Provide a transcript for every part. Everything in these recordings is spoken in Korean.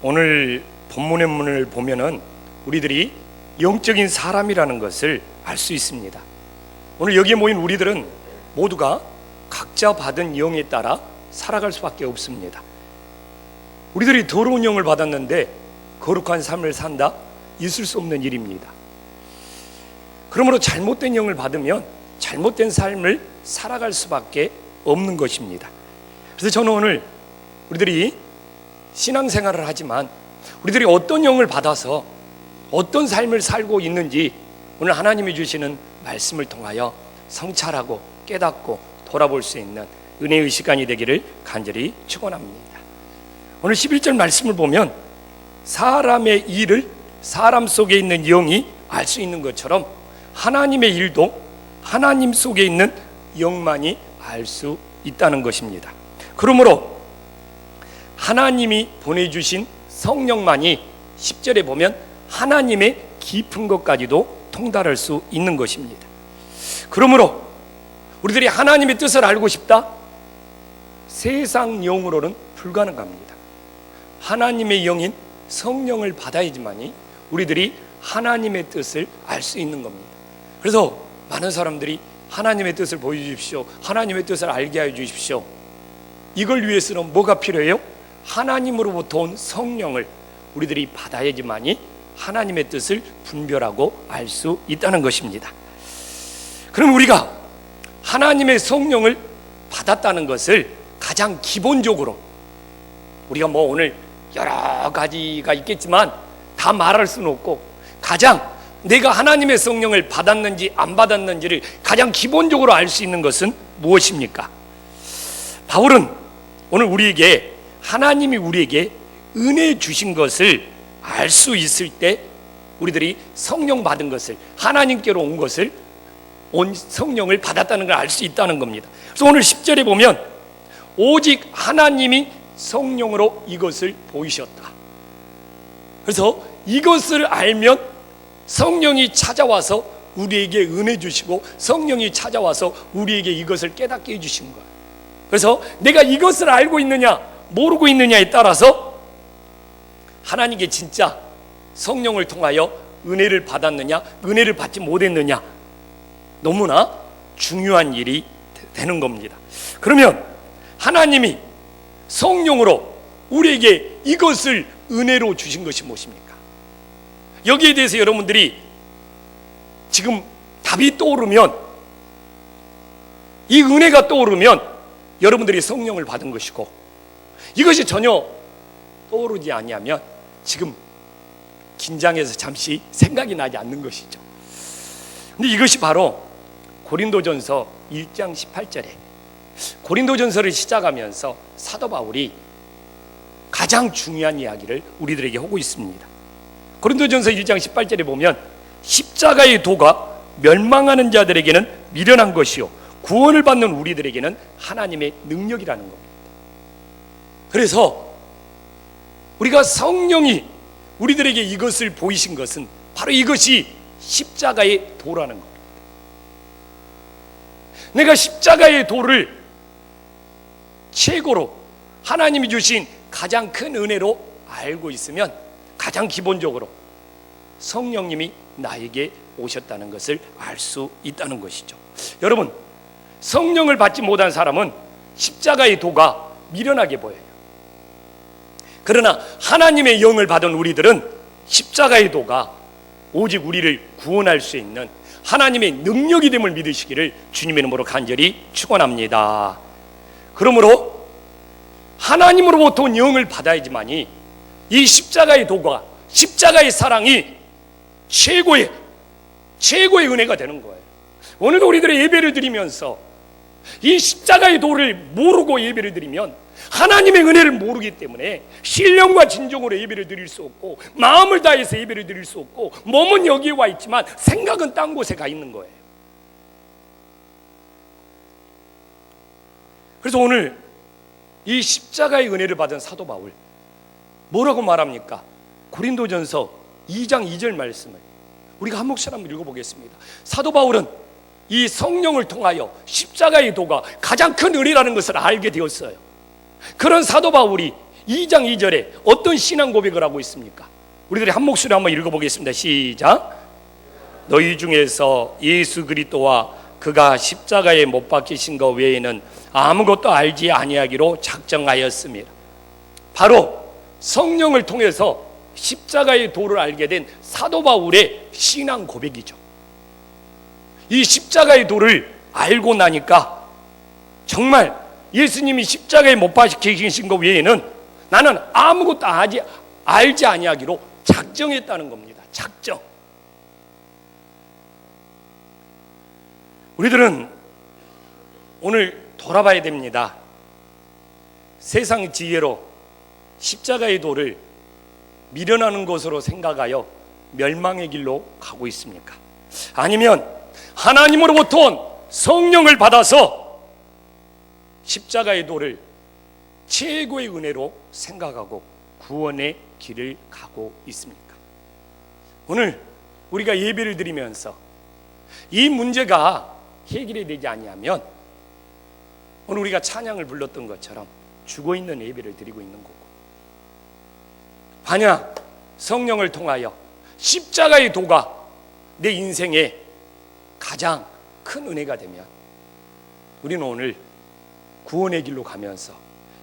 오늘 본문의 문을 보면은 우리들이 영적인 사람이라는 것을 알 수 있습니다. 오늘 여기에 모인 우리들은 모두가 각자 받은 영에 따라 살아갈 수밖에 없습니다. 우리들이 더러운 영을 받았는데 거룩한 삶을 산다? 있을 수 없는 일입니다. 그러므로 잘못된 영을 받으면 잘못된 삶을 살아갈 수밖에 없는 것입니다. 그래서 저는 오늘 우리들이 신앙생활을 하지만 우리들이 어떤 영을 받아서 어떤 삶을 살고 있는지 오늘 하나님이 주시는 말씀을 통하여 성찰하고 깨닫고 돌아볼 수 있는 은혜의 시간이 되기를 간절히 축원합니다. 오늘 11절 말씀을 보면 사람의 일을 사람 속에 있는 영이 알 수 있는 것처럼 하나님의 일도 하나님 속에 있는 영만이 알 수 있다는 것입니다. 그러므로 하나님이 보내주신 성령만이 10절에 보면 하나님의 깊은 것까지도 통달할 수 있는 것입니다. 그러므로 우리들이 하나님의 뜻을 알고 싶다? 세상 영으로는 불가능합니다. 하나님의 영인 성령을 받아야지만이 우리들이 하나님의 뜻을 알 수 있는 겁니다. 그래서 많은 사람들이 하나님의 뜻을 보여주십시오, 하나님의 뜻을 알게 해 주십시오. 이걸 위해서는 뭐가 필요해요? 하나님으로부터 온 성령을 우리들이 받아야지만이 하나님의 뜻을 분별하고 알 수 있다는 것입니다. 그럼 우리가 하나님의 성령을 받았다는 것을 가장 기본적으로, 우리가 뭐 오늘 여러 가지가 있겠지만 다 말할 수는 없고, 가장 내가 하나님의 성령을 받았는지 안 받았는지를 가장 기본적으로 알 수 있는 것은 무엇입니까? 바울은 오늘 우리에게 하나님이 우리에게 은혜 주신 것을 알 수 있을 때 우리들이 성령 받은 것을, 하나님께로 온 것을, 온 성령을 받았다는 걸 알 수 있다는 겁니다. 그래서 오늘 10절에 보면 오직 하나님이 성령으로 이것을 보이셨다. 그래서 이것을 알면 성령이 찾아와서 우리에게 은혜 주시고 성령이 찾아와서 우리에게 이것을 깨닫게 해주신 거예요. 그래서 내가 이것을 알고 있느냐 모르고 있느냐에 따라서 하나님께 진짜 성령을 통하여 은혜를 받았느냐 은혜를 받지 못했느냐 너무나 중요한 일이 되는 겁니다. 그러면 하나님이 성령으로 우리에게 이것을 은혜로 주신 것이 무엇입니까? 여기에 대해서 여러분들이 지금 답이 떠오르면, 이 은혜가 떠오르면 여러분들이 성령을 받은 것이고, 이것이 전혀 떠오르지 아니하면 지금 긴장해서 잠시 생각이 나지 않는 것이죠. 근데 이것이 바로 고린도전서 1장 18절에 고린도전서를 시작하면서 사도 바울이 가장 중요한 이야기를 우리들에게 하고 있습니다. 고린도전서 1장 18절에 보면 십자가의 도가 멸망하는 자들에게는 미련한 것이요 구원을 받는 우리들에게는 하나님의 능력이라는 겁니다. 그래서 우리가 성령이 우리들에게 이것을 보이신 것은 바로 이것이 십자가의 도라는 겁니다. 내가 십자가의 도를 최고로 하나님이 주신 가장 큰 은혜로 알고 있으면 가장 기본적으로 성령님이 나에게 오셨다는 것을 알 수 있다는 것이죠. 여러분, 성령을 받지 못한 사람은 십자가의 도가 미련하게 보여요. 그러나 하나님의 영을 받은 우리들은 십자가의 도가 오직 우리를 구원할 수 있는 하나님의 능력이 됨을 믿으시기를 주님의 이름으로 간절히 축원합니다. 그러므로 하나님으로부터 온 영을 받아야지만이 이 십자가의 도가, 십자가의 사랑이 최고의 은혜가 되는 거예요. 오늘도 우리들의 예배를 드리면서 이 십자가의 도를 모르고 예배를 드리면 하나님의 은혜를 모르기 때문에 신령과 진정으로 예배를 드릴 수 없고 마음을 다해서 예배를 드릴 수 없고 몸은 여기에 와 있지만 생각은 딴 곳에 가 있는 거예요. 그래서 오늘 이 십자가의 은혜를 받은 사도 바울 뭐라고 말합니까? 고린도전서 2장 2절 말씀을 우리가 한 목소리 한번 읽어보겠습니다. 사도 바울은 이 성령을 통하여 십자가의 도가 가장 큰 은혜라는 것을 알게 되었어요. 그런 사도 바울이 2장 2절에 어떤 신앙 고백을 하고 있습니까? 우리들이 한 목소리 한번 읽어보겠습니다. 시작. 너희 중에서 예수 그리스도와 그가 십자가에 못 박히신 것 외에는 아무것도 알지 아니하기로 작정하였습니다. 바로 성령을 통해서 십자가의 도를 알게 된 사도 바울의 신앙 고백이죠. 이 십자가의 도를 알고 나니까 정말 예수님이 십자가에 못 박히신 것 외에는 나는 아무것도 알지 아니하기로 작정했다는 겁니다. 작정. 우리들은 오늘 돌아봐야 됩니다. 세상 지혜로 십자가의 도를 미련하는 것으로 생각하여 멸망의 길로 가고 있습니까? 아니면 하나님으로부터 온 성령을 받아서 십자가의 도를 최고의 은혜로 생각하고 구원의 길을 가고 있습니까? 오늘 우리가 예배를 드리면서 이 문제가 해결이 되지 아니하면 오늘 우리가 찬양을 불렀던 것처럼 죽어있는 예배를 드리고 있는 거고, 만약 성령을 통하여 십자가의 도가 내 인생에 가장 큰 은혜가 되면 우리는 오늘 구원의 길로 가면서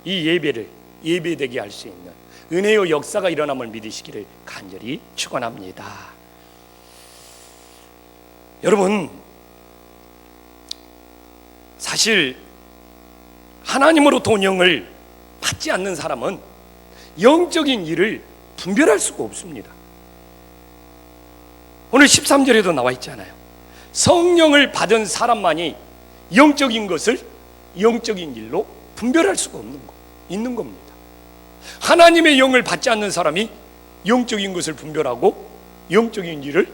이 예배를 예배되게 할 수 있는 은혜의 역사가 일어남을 믿으시기를 간절히 축원합니다. 여러분, 사실 하나님으로부터 온 영을 받지 않는 사람은 영적인 일을 분별할 수가 없습니다. 오늘 13절에도 나와 있잖아요. 성령을 받은 사람만이 영적인 것을 영적인 일로 분별할 수가 있는 겁니다. 하나님의 영을 받지 않는 사람이 영적인 것을 분별하고 영적인 일을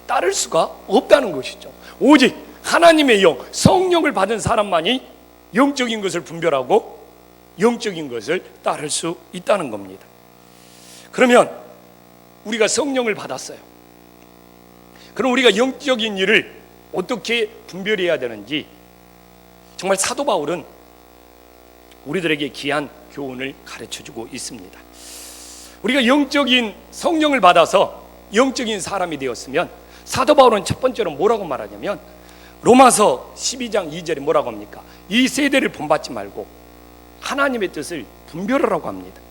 따를 수가 없다는 것이죠. 오직 하나님의 영, 성령을 받은 사람만이 영적인 것을 분별하고 영적인 것을 따를 수 있다는 겁니다. 그러면 우리가 성령을 받았어요. 그럼 우리가 영적인 일을 어떻게 분별해야 되는지 정말 사도 바울은 우리들에게 귀한 교훈을 가르쳐주고 있습니다. 우리가 영적인 성령을 받아서 영적인 사람이 되었으면 사도 바울은 첫 번째로 뭐라고 말하냐면 로마서 12장 2절에 뭐라고 합니까? 이 세대를 본받지 말고 하나님의 뜻을 분별하라고 합니다.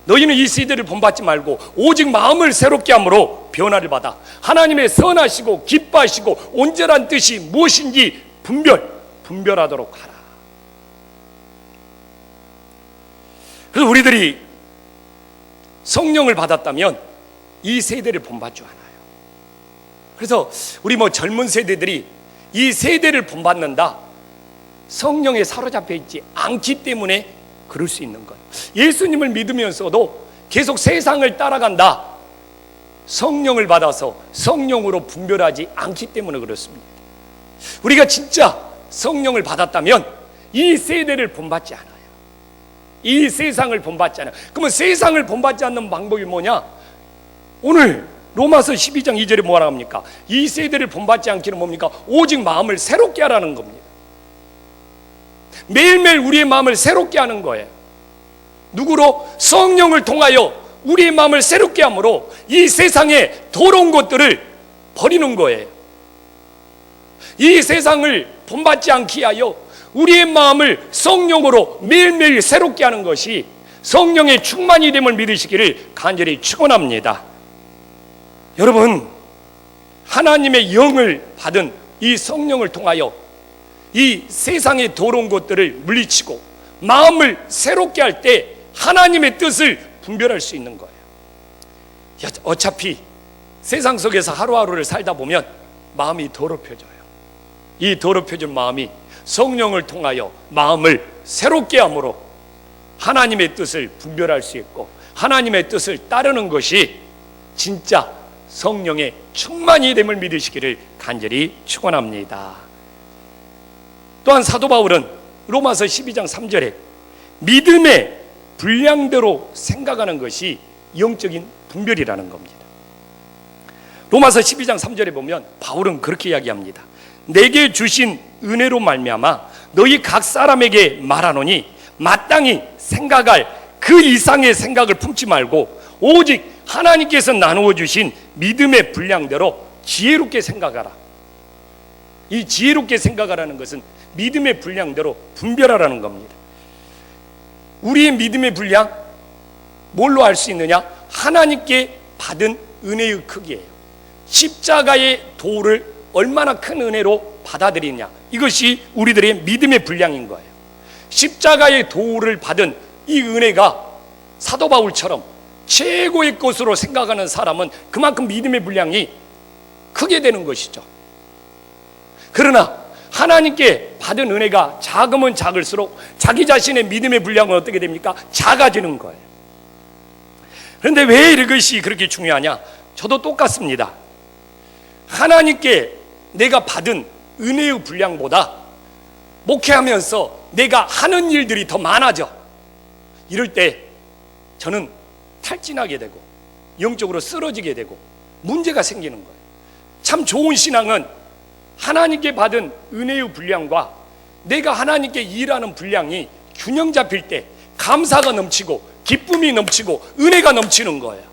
너희는 이 세대를 본받지 말고 오직 마음을 새롭게 함으로 변화를 받아 하나님의 선하시고 기뻐하시고 온전한 뜻이 무엇인지 분별하도록 하라. 그래서 우리들이 성령을 받았다면 이 세대를 본받지 않아요. 그래서 우리 젊은 세대들이 이 세대를 본받는다, 성령에 사로잡혀 있지 않기 때문에 그럴 수 있는 거예요. 예수님을 믿으면서도 계속 세상을 따라간다, 성령을 받아서 성령으로 분별하지 않기 때문에 그렇습니다. 우리가 진짜 성령을 받았다면 이 세대를 본받지 않아요. 이 세상을 본받지 않아요. 그러면 세상을 본받지 않는 방법이 뭐냐? 오늘 로마서 12장 2절에 뭐라 합니까? 이 세대를 본받지 않기는 뭡니까? 오직 마음을 새롭게 하라는 겁니다. 매일매일 우리의 마음을 새롭게 하는 거예요. 누구로? 성령을 통하여 우리의 마음을 새롭게 함으로 이 세상의 더러운 것들을 버리는 거예요. 이 세상을 본받지 않게 하여 우리의 마음을 성령으로 매일매일 새롭게 하는 것이 성령의 충만이 됨을 믿으시기를 간절히 축원합니다. 여러분, 하나님의 영을 받은 이 성령을 통하여 이 세상의 더러운 것들을 물리치고 마음을 새롭게 할 때 하나님의 뜻을 분별할 수 있는 거예요. 어차피 세상 속에서 하루하루를 살다 보면 마음이 더럽혀져요. 이 더럽혀진 마음이 성령을 통하여 마음을 새롭게 함으로 하나님의 뜻을 분별할 수 있고 하나님의 뜻을 따르는 것이 진짜 성령의 충만이 됨을 믿으시기를 간절히 축원합니다. 또한 사도 바울은 로마서 12장 3절에 믿음의 분량대로 생각하는 것이 영적인 분별이라는 겁니다. 로마서 12장 3절에 보면 바울은 그렇게 이야기합니다. 내게 주신 은혜로 말미암아 너희 각 사람에게 말하노니 마땅히 생각할 그 이상의 생각을 품지 말고 오직 하나님께서 나누어 주신 믿음의 분량대로 지혜롭게 생각하라. 이 지혜롭게 생각하라는 것은 믿음의 분량대로 분별하라는 겁니다. 우리의 믿음의 분량 뭘로 알 수 있느냐? 하나님께 받은 은혜의 크기예요. 십자가의 도를 얼마나 큰 은혜로 받아들이냐, 이것이 우리들의 믿음의 분량인 거예요. 십자가의 도를 받은 이 은혜가 사도 바울처럼 최고의 것으로 생각하는 사람은 그만큼 믿음의 분량이 크게 되는 것이죠. 그러나 하나님께 받은 은혜가 작으면 작을수록 자기 자신의 믿음의 분량은 어떻게 됩니까? 작아지는 거예요. 그런데 왜 이것이 그렇게 중요하냐? 저도 똑같습니다. 하나님께 내가 받은 은혜의 분량보다 목회하면서 내가 하는 일들이 더 많아져. 이럴 때 저는 탈진하게 되고 영적으로 쓰러지게 되고 문제가 생기는 거예요. 참 좋은 신앙은 하나님께 받은 은혜의 분량과 내가 하나님께 일하는 분량이 균형 잡힐 때 감사가 넘치고 기쁨이 넘치고 은혜가 넘치는 거예요.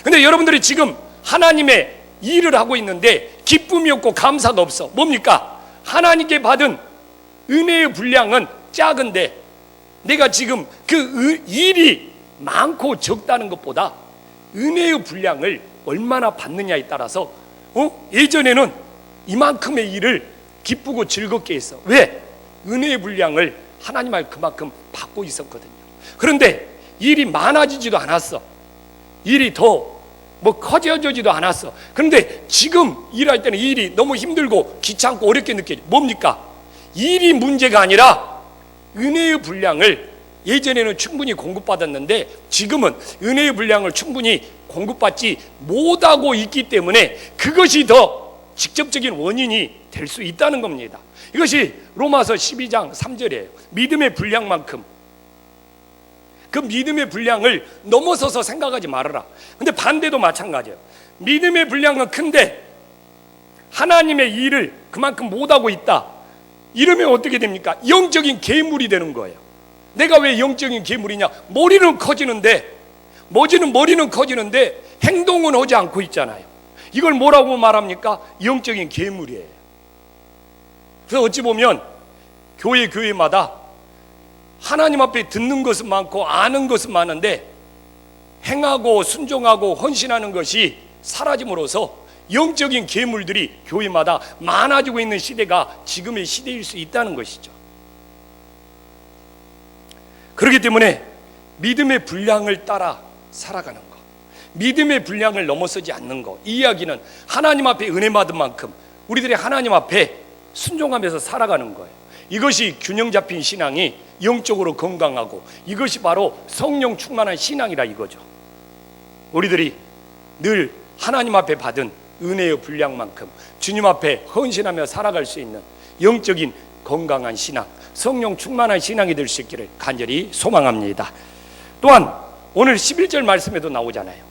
근데 여러분들이 지금 하나님의 일을 하고 있는데 기쁨이 없고 감사가 없어. 뭡니까? 하나님께 받은 은혜의 분량은 작은데 내가 지금 그 일이 많고 적다는 것보다 은혜의 분량을 얼마나 받느냐에 따라서 예전에는 이만큼의 일을 기쁘고 즐겁게 했어. 왜? 은혜의 분량을 하나님 알 그만큼 받고 있었거든요. 그런데 일이 많아지지도 않았어. 일이 더 커져지지도 않았어. 그런데 지금 일할 때는 일이 너무 힘들고 귀찮고 어렵게 느껴져. 뭡니까? 일이 문제가 아니라 은혜의 분량을 예전에는 충분히 공급받았는데 지금은 은혜의 분량을 충분히 공급받지 못하고 있기 때문에 그것이 더 직접적인 원인이 될 수 있다는 겁니다. 이것이 로마서 12장 3절이에요. 믿음의 분량만큼 그 믿음의 분량을 넘어서서 생각하지 말아라. 근데 반대도 마찬가지예요. 믿음의 분량은 큰데 하나님의 일을 그만큼 못하고 있다. 이러면 어떻게 됩니까? 영적인 괴물이 되는 거예요. 내가 왜 영적인 괴물이냐? 머리는 커지는데 행동은 하지 않고 있잖아요. 이걸 뭐라고 말합니까? 영적인 괴물이에요. 그래서 어찌 보면 교회마다 하나님 앞에 듣는 것은 많고 아는 것은 많은데 행하고 순종하고 헌신하는 것이 사라짐으로써 영적인 괴물들이 교회마다 많아지고 있는 시대가 지금의 시대일 수 있다는 것이죠. 그렇기 때문에 믿음의 분량을 따라 살아가는 것, 믿음의 분량을 넘어서지 않는 것, 이 이야기는 하나님 앞에 은혜 받은 만큼 우리들이 하나님 앞에 순종하면서 살아가는 거예요. 이것이 균형 잡힌 신앙이 영적으로 건강하고 이것이 바로 성령 충만한 신앙이라 이거죠. 우리들이 늘 하나님 앞에 받은 은혜의 분량만큼 주님 앞에 헌신하며 살아갈 수 있는 영적인 건강한 신앙, 성령 충만한 신앙이 될 수 있기를 간절히 소망합니다. 또한 오늘 11절 말씀에도 나오잖아요.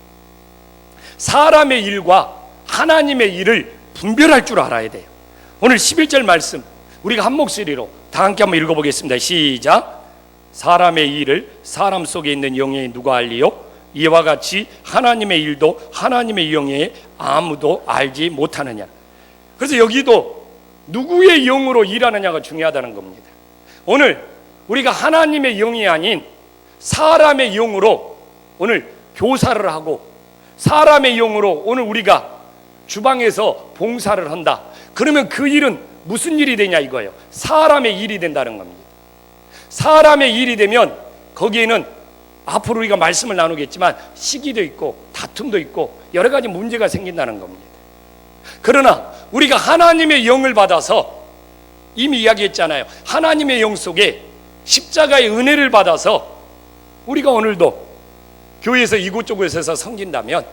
사람의 일과 하나님의 일을 분별할 줄 알아야 돼요. 오늘 11절 말씀 우리가 한 목소리로 다 함께 한번 읽어보겠습니다. 시작. 사람의 일을 사람 속에 있는 영에 누가 알리요? 이와 같이 하나님의 일도 하나님의 영에 아무도 알지 못하느냐. 그래서 여기도 누구의 영으로 일하느냐가 중요하다는 겁니다. 오늘 우리가 하나님의 영이 아닌 사람의 영으로 오늘 교사를 하고 사람의 영으로 오늘 우리가 주방에서 봉사를 한다. 그러면 그 일은 무슨 일이 되냐 이거예요. 사람의 일이 된다는 겁니다. 사람의 일이 되면 거기에는 앞으로 우리가 말씀을 나누겠지만 시기도 있고 다툼도 있고 여러 가지 문제가 생긴다는 겁니다. 그러나 우리가 하나님의 영을 받아서 이미 이야기했잖아요. 하나님의 영 속에 십자가의 은혜를 받아서 우리가 오늘도 교회에서 이곳저곳에서 섬긴다면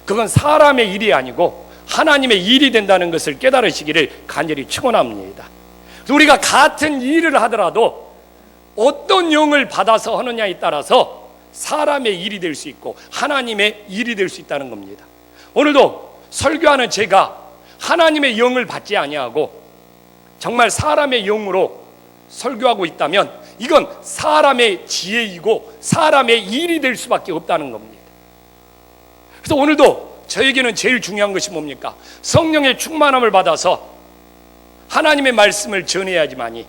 그건 사람의 일이 아니고 하나님의 일이 된다는 것을 깨달으시기를 간절히 축원합니다. 우리가 같은 일을 하더라도 어떤 영을 받아서 하느냐에 따라서 사람의 일이 될 수 있고 하나님의 일이 될 수 있다는 겁니다. 오늘도 설교하는 제가 하나님의 영을 받지 아니하고 정말 사람의 영으로 설교하고 있다면 이건 사람의 지혜이고 사람의 일이 될 수밖에 없다는 겁니다. 그래서 오늘도 저에게는 제일 중요한 것이 뭡니까? 성령의 충만함을 받아서 하나님의 말씀을 전해야지만이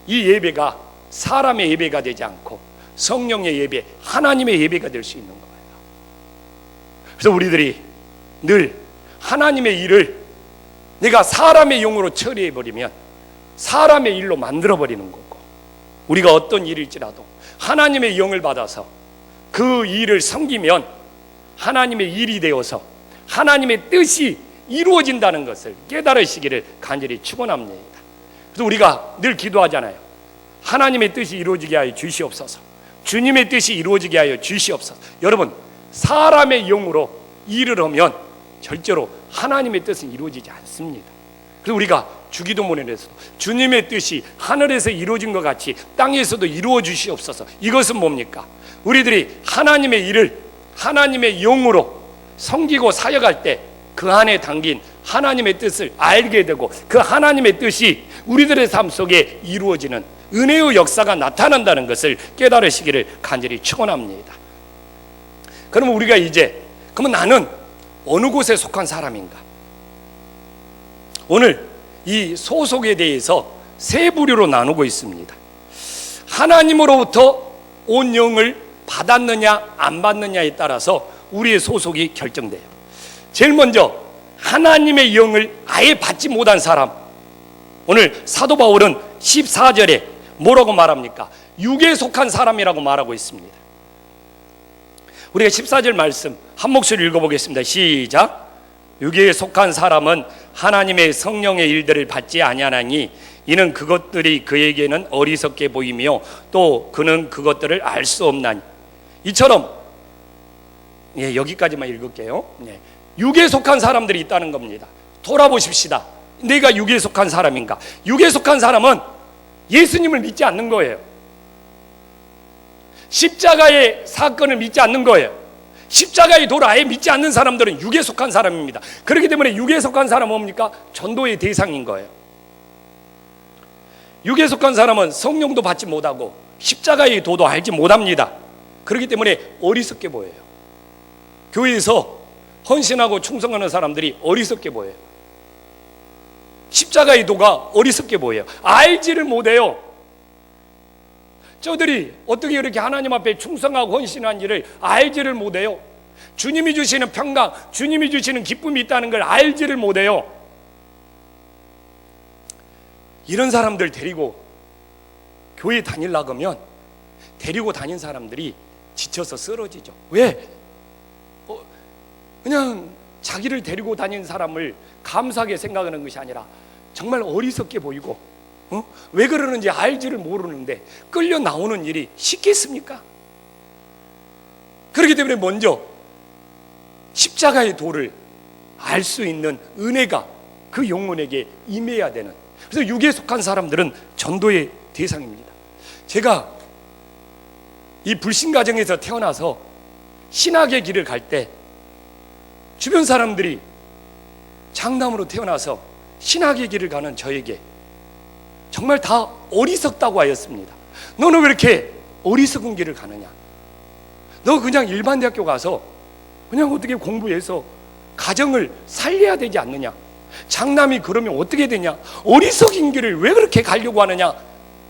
이 예배가 사람의 예배가 되지 않고 성령의 예배, 하나님의 예배가 될 수 있는 거예요. 그래서 우리들이 늘 하나님의 일을 내가 사람의 용으로 처리해버리면 사람의 일로 만들어버리는 거고, 우리가 어떤 일일지라도 하나님의 영을 받아서 그 일을 섬기면 하나님의 일이 되어서 하나님의 뜻이 이루어진다는 것을 깨달으시기를 간절히 축원합니다. 그래서 우리가 늘 기도하잖아요. 하나님의 뜻이 이루어지게 하여 주시옵소서, 주님의 뜻이 이루어지게 하여 주시옵소서. 여러분, 사람의 영으로 일을 하면 절대로 하나님의 뜻은 이루어지지 않습니다. 그래서 우리가 주기도문에서도 주님의 뜻이 하늘에서 이루어진 것 같이 땅에서도 이루어 주시옵소서. 이것은 뭡니까? 우리들이 하나님의 일을 하나님의 영으로 섬기고 사역할 때 그 안에 담긴 하나님의 뜻을 알게 되고 그 하나님의 뜻이 우리들의 삶 속에 이루어지는 은혜의 역사가 나타난다는 것을 깨달으시기를 간절히 축원합니다. 그러면 우리가 이제, 그러면 나는 어느 곳에 속한 사람인가? 오늘 이 소속에 대해서 세 부류로 나누고 있습니다. 하나님으로부터 온 영을 받았느냐 안 받느냐에 따라서 우리의 소속이 결정돼요. 제일 먼저 하나님의 영을 아예 받지 못한 사람, 오늘 사도 바울은 14절에 뭐라고 말합니까? 육에 속한 사람이라고 말하고 있습니다. 우리가 14절 말씀 한 목소리 읽어보겠습니다. 시작. 육에 속한 사람은 하나님의 성령의 일들을 받지 아니하나니 이는 그것들이 그에게는 어리석게 보이며 또 그는 그것들을 알 수 없나니. 이처럼 여기까지만 읽을게요. 육에 속한 사람들이 있다는 겁니다. 돌아보십시다. 내가 육에 속한 사람인가? 육에 속한 사람은 예수님을 믿지 않는 거예요. 십자가의 사건을 믿지 않는 거예요. 십자가의 도를 아예 믿지 않는 사람들은 육에 속한 사람입니다. 그렇기 때문에 육에 속한 사람은 뭡니까? 전도의 대상인 거예요. 육에 속한 사람은 성령도 받지 못하고 십자가의 도도 알지 못합니다. 그렇기 때문에 어리석게 보여요. 교회에서 헌신하고 충성하는 사람들이 어리석게 보여요. 십자가의 도가 어리석게 보여요. 알지를 못해요. 저들이 어떻게 이렇게 하나님 앞에 충성하고 헌신한 일을 알지를 못해요. 주님이 주시는 평강, 주님이 주시는 기쁨이 있다는 걸 알지를 못해요. 이런 사람들 데리고 교회 다니려고 하면 데리고 다닌 사람들이 지쳐서 쓰러지죠. 왜? 그냥 자기를 데리고 다닌 사람을 감사하게 생각하는 것이 아니라 정말 어리석게 보이고 왜 그러는지 알지를 모르는데 끌려 나오는 일이 쉽겠습니까? 그렇기 때문에 먼저 십자가의 도를 알 수 있는 은혜가 그 영혼에게 임해야 되는, 그래서 육에 속한 사람들은 전도의 대상입니다. 제가 이 불신 가정에서 태어나서 신학의 길을 갈 때 주변 사람들이 장남으로 태어나서 신학의 길을 가는 저에게 정말 다 어리석다고 하였습니다. 너는 왜 이렇게 어리석은 길을 가느냐? 너 그냥 일반 대학교 가서 그냥 어떻게 공부해서 가정을 살려야 되지 않느냐? 장남이 그러면 어떻게 되냐? 어리석은 길을 왜 그렇게 가려고 하느냐?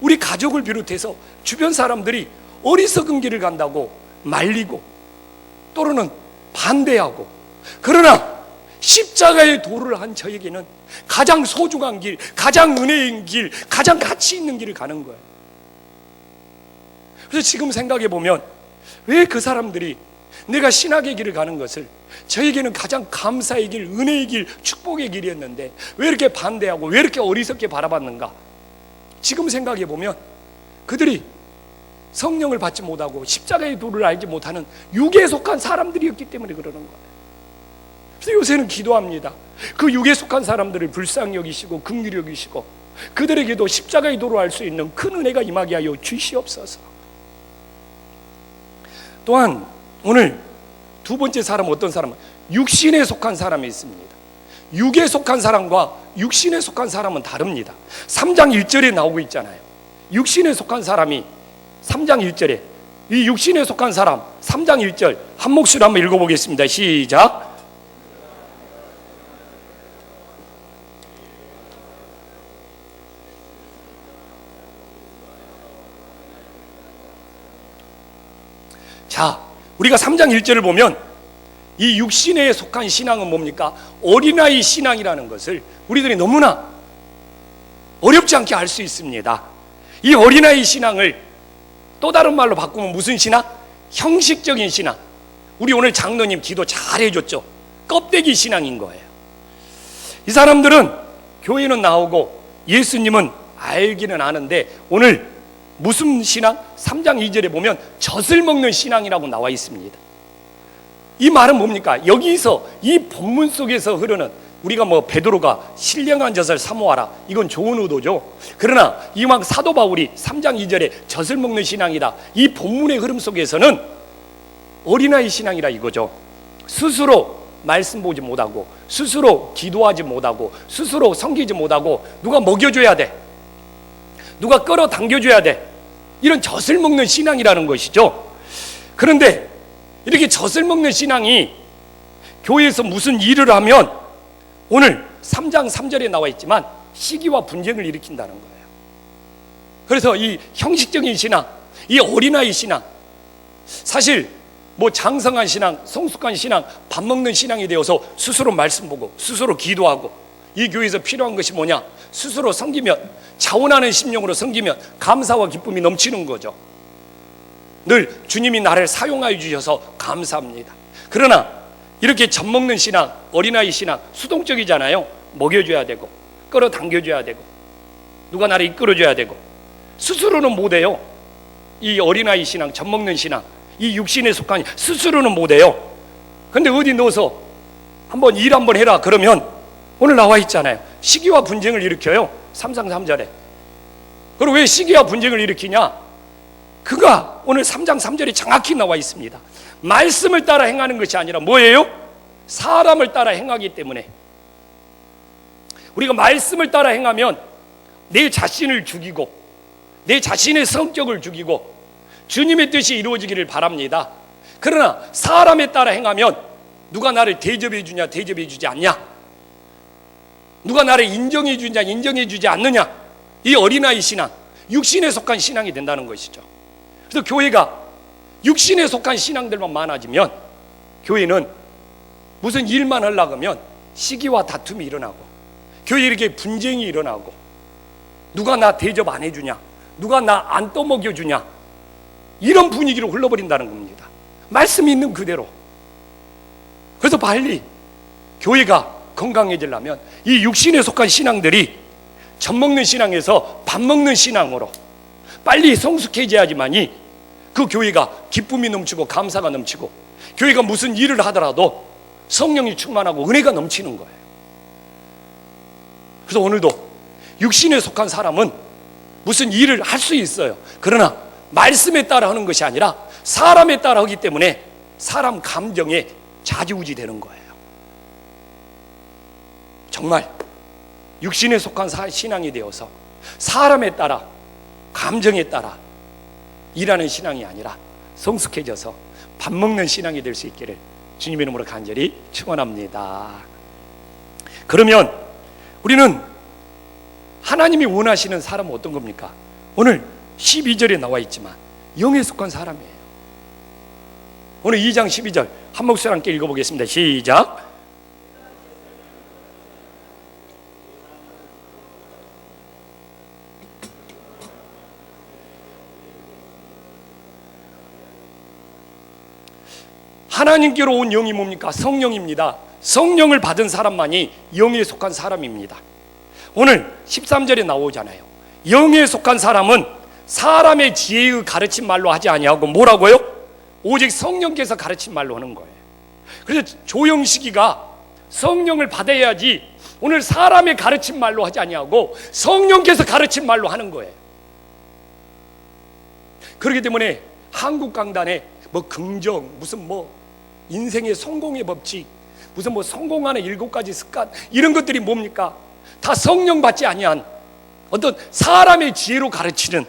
우리 가족을 비롯해서 주변 사람들이 어리석은 길을 간다고 말리고 또는 반대하고, 그러나 십자가의 도를 한 저에게는 가장 소중한 길, 가장 은혜인 길, 가장 가치 있는 길을 가는 거예요. 그래서 지금 생각해 보면 왜 그 사람들이 내가 신학의 길을 가는 것을 저에게는 가장 감사의 길, 은혜의 길, 축복의 길이었는데 왜 이렇게 반대하고 왜 이렇게 어리석게 바라봤는가? 지금 생각해 보면 그들이 성령을 받지 못하고 십자가의 도를 알지 못하는 육에 속한 사람들이었기 때문에 그러는 거예요. 그래서 요새는 기도합니다. 그 육에 속한 사람들을 불쌍히 여기시고 긍휼히 여기시고 그들에게도 십자가의 도를 알 수 있는 큰 은혜가 임하게 하여 주시옵소서. 또한 오늘 두 번째 사람, 어떤 사람은 육신에 속한 사람이 있습니다. 육에 속한 사람과 육신에 속한 사람은 다릅니다. 3장 1절에 나오고 있잖아요. 육신에 속한 사람이 3장 1절에 이 육신에 속한 사람 3장 1절 한 목소리로 한번 읽어보겠습니다. 시작. 자, 우리가 3장 1절을 보면 이 육신에 속한 신앙은 뭡니까? 어린아이 신앙이라는 것을 우리들이 너무나 어렵지 않게 알 수 있습니다. 이 어린아이 신앙을 또 다른 말로 바꾸면 무슨 신앙? 형식적인 신앙. 우리 오늘 장로님 기도 잘 해줬죠. 껍데기 신앙인 거예요. 이 사람들은 교회는 나오고 예수님은 알기는 아는데 오늘 무슨 신앙? 3장 2절에 보면 젖을 먹는 신앙이라고 나와 있습니다. 이 말은 뭡니까? 여기서 이 본문 속에서 흐르는 우리가 뭐 베드로가 신령한 젖을 사모하라, 이건 좋은 의도죠. 그러나 이왕 사도 바울이 3장 2절에 젖을 먹는 신앙이다, 이 본문의 흐름 속에서는 어린아이 신앙이라 이거죠. 스스로 말씀 보지 못하고, 스스로 기도하지 못하고, 스스로 섬기지 못하고 누가 먹여줘야 돼, 누가 끌어당겨줘야 돼, 이런 젖을 먹는 신앙이라는 것이죠. 그런데 이렇게 젖을 먹는 신앙이 교회에서 무슨 일을 하면 오늘 3장 3절에 나와 있지만 시기와 분쟁을 일으킨다는 거예요. 그래서 이 형식적인 신앙, 이 어린아이 신앙, 사실 뭐 장성한 신앙, 성숙한 신앙, 밥 먹는 신앙이 되어서 스스로 말씀 보고 스스로 기도하고, 이 교회에서 필요한 것이 뭐냐? 스스로 섬기면, 자원하는 심령으로 섬기면 감사와 기쁨이 넘치는 거죠. 늘 주님이 나를 사용하여 주셔서 감사합니다. 그러나 이렇게 젖 먹는 신앙, 어린아이 신앙, 수동적이잖아요. 먹여줘야 되고 끌어당겨줘야 되고 누가 나를 이끌어줘야 되고, 스스로는 못해요. 이 어린아이 신앙, 젖 먹는 신앙, 이 육신에 속한 스스로는 못해요. 근데 어디 넣어서 한번 일 한번 해라 그러면 오늘 나와 있잖아요. 시기와 분쟁을 일으켜요. 3장 3절에. 그리고 왜 시기와 분쟁을 일으키냐? 그가 오늘 3장 3절에 정확히 나와 있습니다. 말씀을 따라 행하는 것이 아니라 뭐예요? 사람을 따라 행하기 때문에. 우리가 말씀을 따라 행하면 내 자신을 죽이고 내 자신의 성격을 죽이고 주님의 뜻이 이루어지기를 바랍니다. 그러나 사람에 따라 행하면 누가 나를 대접해 주냐, 대접해 주지 않냐, 누가 나를 인정해 주냐, 인정해 주지 않느냐, 이 어린아이 신앙, 육신에 속한 신앙이 된다는 것이죠. 그래서 교회가 육신에 속한 신앙들만 많아지면 교회는 무슨 일만 하려고 하면 시기와 다툼이 일어나고, 교회에 이렇게 분쟁이 일어나고, 누가 나 대접 안 해주냐, 누가 나 안 떠먹여주냐, 이런 분위기로 흘러버린다는 겁니다. 말씀이 있는 그대로. 그래서 빨리 교회가 건강해지려면 이 육신에 속한 신앙들이 젖 먹는 신앙에서 밥 먹는 신앙으로 빨리 성숙해져야지만이 그 교회가 기쁨이 넘치고 감사가 넘치고, 교회가 무슨 일을 하더라도 성령이 충만하고 은혜가 넘치는 거예요. 그래서 오늘도 육신에 속한 사람은 무슨 일을 할 수 있어요. 그러나 말씀에 따라 하는 것이 아니라 사람에 따라 하기 때문에 사람 감정에 좌지우지 되는 거예요. 정말 육신에 속한 신앙이 되어서 사람에 따라, 감정에 따라 일하는 신앙이 아니라 성숙해져서 밥 먹는 신앙이 될 수 있기를 주님의 이름으로 간절히 축원합니다. 그러면 우리는 하나님이 원하시는 사람은 어떤 겁니까? 오늘 12절에 나와 있지만 영에 속한 사람이에요. 오늘 2장 12절 한 목소리 함께 읽어보겠습니다. 시작. 하나님께로 온 영이 뭡니까? 성령입니다. 성령을 받은 사람만이 영에 속한 사람입니다. 오늘 13절에 나오잖아요. 영에 속한 사람은 사람의 지혜의 가르친 말로 하지 아니하고 뭐라고요? 오직 성령께서 가르친 말로 하는 거예요. 그래서 조영식이가 성령을 받아야지 오늘 사람의 가르친 말로 하지 아니하고 성령께서 가르친 말로 하는 거예요. 그렇기 때문에 한국 강단에 뭐 긍정, 무슨 뭐 인생의 성공의 법칙, 무슨 뭐 성공하는 7가지 습관, 이런 것들이 뭡니까? 다 성령 받지 아니한 어떤 사람의 지혜로 가르치는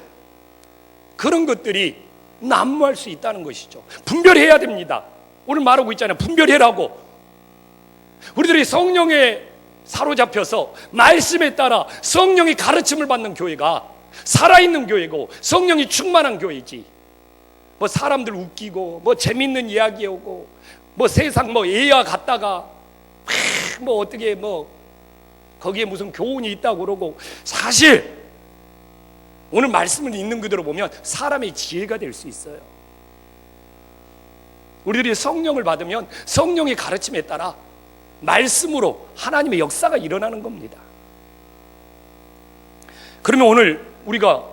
그런 것들이 난무할 수 있다는 것이죠. 분별해야 됩니다. 오늘 말하고 있잖아요. 분별해라고. 우리들이 성령에 사로잡혀서 말씀에 따라 성령의 가르침을 받는 교회가 살아있는 교회고 성령이 충만한 교회지. 뭐 사람들 웃기고 뭐 재밌는 이야기 오고 뭐 세상 뭐 애야 갔다가 뭐 어떻게 뭐 거기에 무슨 교훈이 있다고 그러고, 사실 오늘 말씀을 읽는 그대로 보면 사람의 지혜가 될 수 있어요. 우리들이 성령을 받으면 성령의 가르침에 따라 말씀으로 하나님의 역사가 일어나는 겁니다. 그러면 오늘 우리가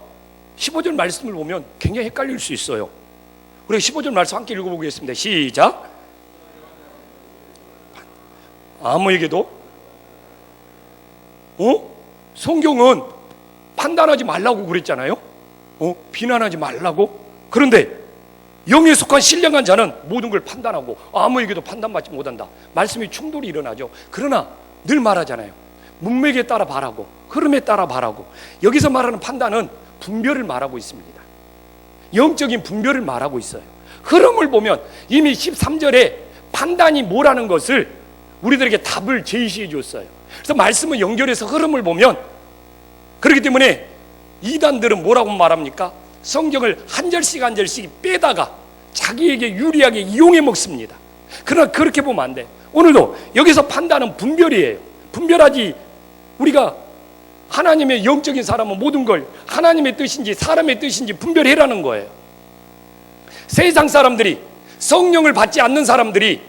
15절 말씀을 보면 굉장히 헷갈릴 수 있어요. 우리가 15절 말씀 함께 읽어보겠습니다. 시작. 아무에게도 성경은 판단하지 말라고 그랬잖아요. 비난하지 말라고. 그런데 영에 속한 신령한 자는 모든 걸 판단하고 아무에게도 판단받지 못한다. 말씀이 충돌이 일어나죠. 그러나 늘 말하잖아요. 문맥에 따라 바라고 흐름에 따라 바라고. 여기서 말하는 판단은 분별을 말하고 있습니다. 영적인 분별을 말하고 있어요. 흐름을 보면 이미 13절에 판단이 뭐라는 것을 우리들에게 답을 제시해 줬어요. 그래서 말씀을 연결해서 흐름을 보면, 그렇기 때문에 이단들은 뭐라고 말합니까? 성경을 한 절씩 한 절씩 빼다가 자기에게 유리하게 이용해 먹습니다. 그러나 그렇게 보면 안 돼. 오늘도 여기서 판단은 분별이에요. 분별하지. 우리가 하나님의 영적인 사람은 모든 걸 하나님의 뜻인지 사람의 뜻인지 분별해라는 거예요. 세상 사람들이, 성령을 받지 않는 사람들이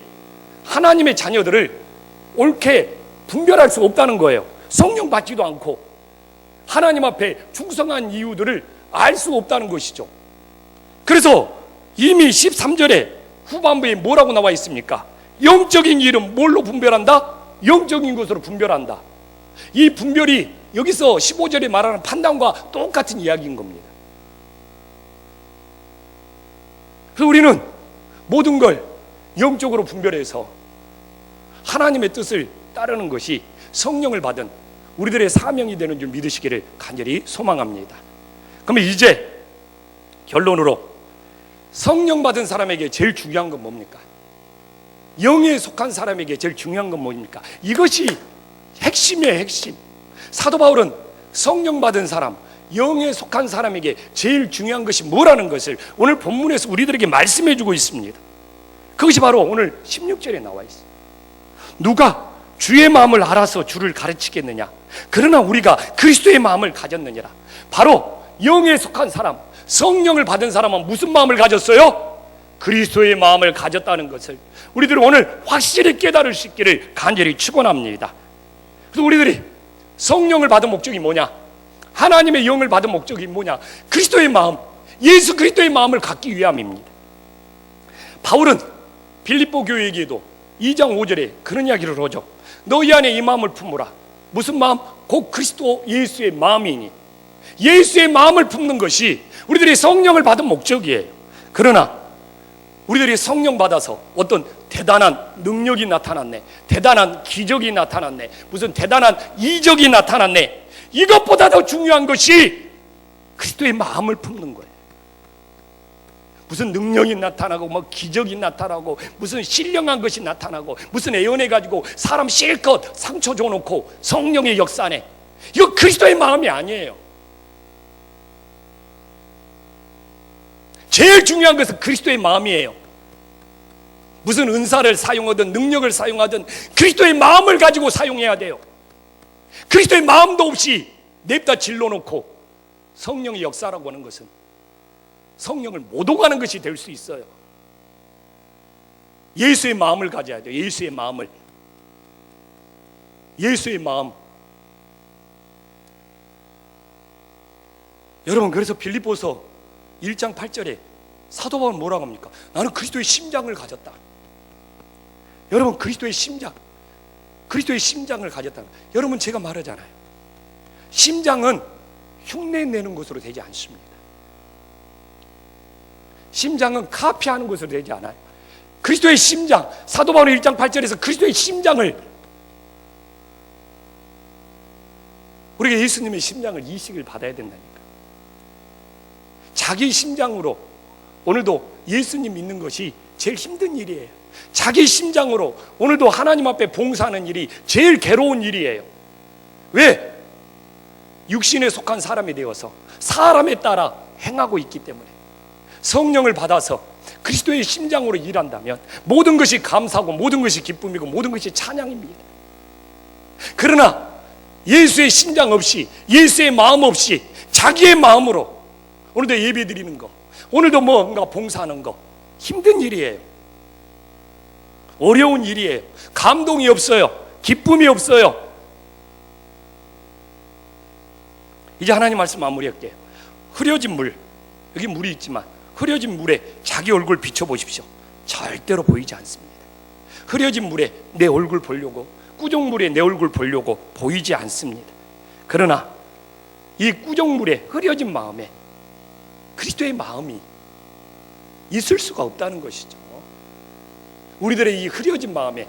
하나님의 자녀들을 옳게 분별할 수 없다는 거예요. 성령 받지도 않고 하나님 앞에 충성한 이유들을 알 수 없다는 것이죠. 그래서 이미 13절에 후반부에 뭐라고 나와 있습니까? 영적인 일은 뭘로 분별한다? 영적인 것으로 분별한다. 이 분별이 여기서 15절에 말하는 판단과 똑같은 이야기인 겁니다. 그래서 우리는 모든 걸 영적으로 분별해서 하나님의 뜻을 따르는 것이 성령을 받은 우리들의 사명이 되는 줄 믿으시기를 간절히 소망합니다. 그러면 이제 결론으로 성령 받은 사람에게 제일 중요한 건 뭡니까? 영에 속한 사람에게 제일 중요한 건 뭡니까? 이것이 핵심이에요, 핵심. 사도 바울은 성령 받은 사람, 영에 속한 사람에게 제일 중요한 것이 뭐라는 것을 오늘 본문에서 우리들에게 말씀해 주고 있습니다. 그것이 바로 오늘 16절에 나와 있어요. 누가 주의 마음을 알아서 주를 가르치겠느냐? 그러나 우리가 그리스도의 마음을 가졌느니라. 바로 영에 속한 사람, 성령을 받은 사람은 무슨 마음을 가졌어요? 그리스도의 마음을 가졌다는 것을 우리들은 오늘 확실히 깨달을 수 있기를 간절히 축원합니다. 그래서 우리들이 성령을 받은 목적이 뭐냐? 하나님의 영을 받은 목적이 뭐냐? 그리스도의 마음, 예수 그리스도의 마음을 갖기 위함입니다. 바울은 빌립보 교회에게도 2장 5절에 그런 이야기를 하죠. 너희 안에 이 마음을 품으라. 무슨 마음? 곧 그리스도 예수의 마음이니. 예수의 마음을 품는 것이 우리들이 성령을 받은 목적이에요. 그러나 우리들이 성령 받아서 어떤 대단한 능력이 나타났네, 대단한 기적이 나타났네, 무슨 대단한 이적이 나타났네, 이것보다 더 중요한 것이 그리스도의 마음을 품는 거예요. 무슨 능력이 나타나고 뭐 기적이 나타나고 무슨 신령한 것이 나타나고 무슨 애원해가지고 사람 실컷 상처 줘놓고 성령의 역사네, 이거 그리스도의 마음이 아니에요. 제일 중요한 것은 그리스도의 마음이에요. 무슨 은사를 사용하든 능력을 사용하든 그리스도의 마음을 가지고 사용해야 돼요. 그리스도의 마음도 없이 냅다 질러놓고 성령의 역사라고 하는 것은 성령을 못 오가는 것이 될 수 있어요. 예수의 마음을 가져야 돼요. 예수의 마음을. 예수의 마음. 여러분, 그래서 빌립보서 1장 8절에 사도 바울은 뭐라고 합니까? 나는 그리스도의 심장을 가졌다. 여러분, 그리스도의 심장, 그리스도의 심장을 가졌다. 여러분, 제가 말하잖아요. 심장은 흉내내는 것으로 되지 않습니다. 심장은 카피하는 것으로 되지 않아요. 그리스도의 심장, 사도 바울은 1장 8절에서 그리스도의 심장을, 우리가 예수님의 심장을 이식을 받아야 된다니까. 자기 심장으로 오늘도 예수님 믿는 것이 제일 힘든 일이에요. 자기 심장으로 오늘도 하나님 앞에 봉사하는 일이 제일 괴로운 일이에요. 왜? 육신에 속한 사람이 되어서 사람에 따라 행하고 있기 때문에. 성령을 받아서 그리스도의 심장으로 일한다면 모든 것이 감사고 모든 것이 기쁨이고 모든 것이 찬양입니다. 그러나 예수의 심장 없이, 예수의 마음 없이 자기의 마음으로 오늘도 예배 드리는 거, 오늘도 뭔가 봉사하는 거 힘든 일이에요. 어려운 일이에요. 감동이 없어요. 기쁨이 없어요. 이제 하나님 말씀 마무리할게요. 흐려진 물, 여기 물이 있지만 흐려진 물에 자기 얼굴 비춰보십시오. 절대로 보이지 않습니다. 흐려진 물에 내 얼굴 보려고, 꾸정물에 내 얼굴 보려고 보이지 않습니다. 그러나 이 꾸정물에 흐려진 마음에 그리스도의 마음이 있을 수가 없다는 것이죠. 우리들의 이 흐려진 마음에,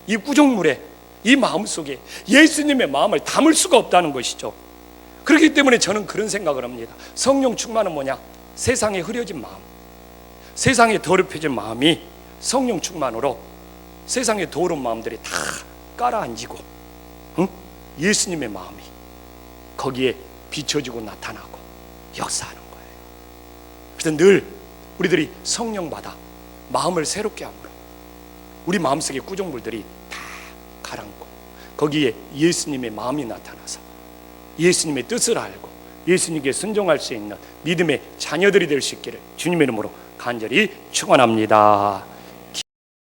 이 꾸정물에, 이 마음 속에 예수님의 마음을 담을 수가 없다는 것이죠. 그렇기 때문에 저는 그런 생각을 합니다. 성령 충만은 뭐냐? 세상에 흐려진 마음, 세상에 더럽혀진 마음이 성령 충만으로 세상의 더러운 마음들이 다 깔아앉히고 예수님의 마음이 거기에 비춰지고 나타나고 역사하는 거예요. 그래서 늘 우리들이 성령 받아 마음을 새롭게 함으로 우리 마음속의 꾸정물들이 다 가라앉고 거기에 예수님의 마음이 나타나서 예수님의 뜻을 알고 예수님께 순종할 수 있는 믿음의 자녀들이 될 수 있기를 주님의 이름으로 간절히 축원합니다.